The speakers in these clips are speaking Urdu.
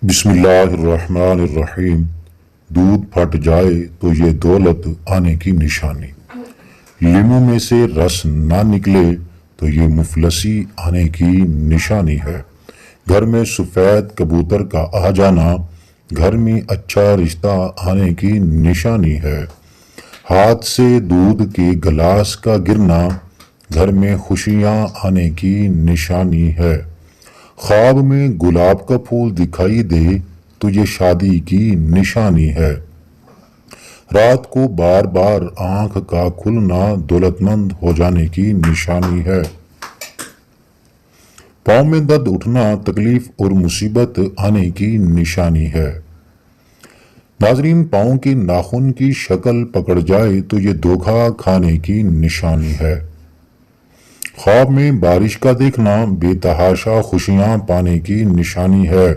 بسم اللہ الرحمن الرحیم۔ دودھ پھٹ جائے تو یہ دولت آنے کی نشانی، لیموں میں سے رس نہ نکلے تو یہ مفلسی آنے کی نشانی ہے۔ گھر میں سفید کبوتر کا آ جانا گھر میں اچھا رشتہ آنے کی نشانی ہے۔ ہاتھ سے دودھ کے گلاس کا گرنا گھر میں خوشیاں آنے کی نشانی ہے۔ خواب میں گلاب کا پھول دکھائی دے تو یہ شادی کی نشانی ہے۔ رات کو بار بار آنکھ کا کھلنا دولت مند ہو جانے کی نشانی ہے۔ پاؤں میں درد اٹھنا تکلیف اور مصیبت آنے کی نشانی ہے۔ ناظرین، پاؤں کے ناخن کی شکل پکڑ جائے تو یہ دھوکہ کھانے کی نشانی ہے۔ خواب میں بارش کا دیکھنا بے تحاشا خوشیاں پانے کی نشانی ہے۔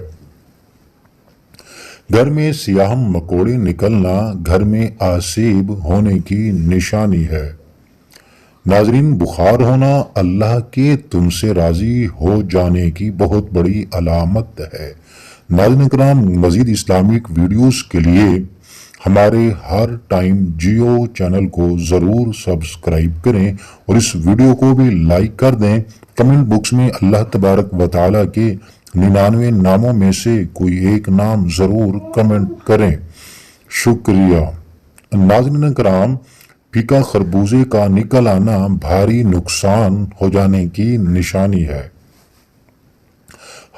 گھر میں سیاہ مکوڑے نکلنا گھر میں آسیب ہونے کی نشانی ہے۔ ناظرین، بخار ہونا اللہ کے تم سے راضی ہو جانے کی بہت بڑی علامت ہے۔ ناظرین کرام، مزید اسلامک ویڈیوز کے لیے ہمارے ہر ٹائم جیو چینل کو ضرور سبسکرائب کریں اور اس ویڈیو کو بھی لائک کر دیں۔ کمنٹ باکس میں اللہ تبارک و تعالیٰ کے 99 ناموں میں سے کوئی ایک نام ضرور کمنٹ کریں۔ شکریہ۔ ناظرین کرام، پھیکا خربوزے کا نکل آنا بھاری نقصان ہو جانے کی نشانی ہے۔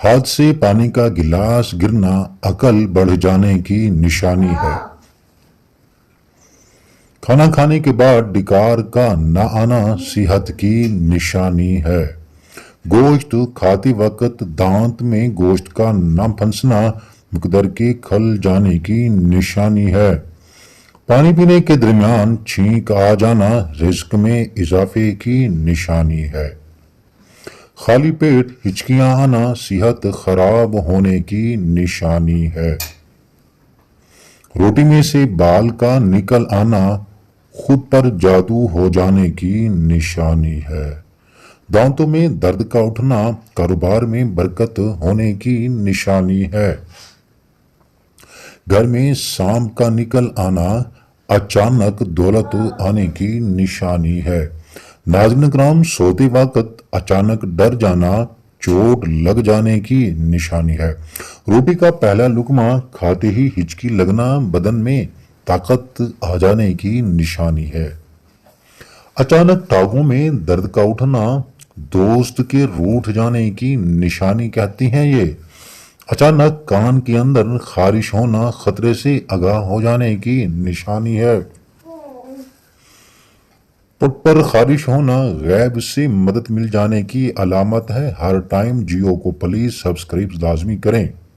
ہاتھ سے پانی کا گلاس گرنا عقل بڑھ جانے کی نشانی ہے۔ کھانا کھانے کے بعد ڈکار کا نہ آنا صحت کی نشانی ہے۔ گوشت کھاتے وقت دانت میں گوشت کا نہ پھنسنا مقدر کے کھل جانے کی نشانی ہے۔ پانی پینے کے درمیان چھینک آ جانا رزق میں اضافے کی نشانی ہے۔ خالی پیٹ ہچکیاں آنا صحت خراب ہونے کی نشانی ہے۔ روٹی میں سے بال کا نکل آنا خود پر جادو ہو جانے کی نشانی ہے۔ دانتوں میں درد کا اٹھنا کاروبار میں برکت ہونے کی نشانی ہے۔ گھر میں سانپ کا نکل آنا اچانک دولت آنے کی نشانی ہے۔ ناظرین کرام، سوتے وقت اچانک ڈر جانا چوٹ لگ جانے کی نشانی ہے۔ روٹی کا پہلا لقمہ کھاتے ہی ہچکی لگنا بدن میں طاقت آ جانے کی نشانی ہے۔ اچانک ٹانگوں میں درد کا اٹھنا دوست کے روٹھ جانے کی نشانی کہتی ہیں یہ۔ اچانک کان کے اندر خارش ہونا خطرے سے آگاہ ہو جانے کی نشانی ہے۔ پٹ پر خارش ہونا غیب سے مدد مل جانے کی علامت ہے۔ ہر ٹائم جیو کو پلیز سبسکرائب لازمی کریں۔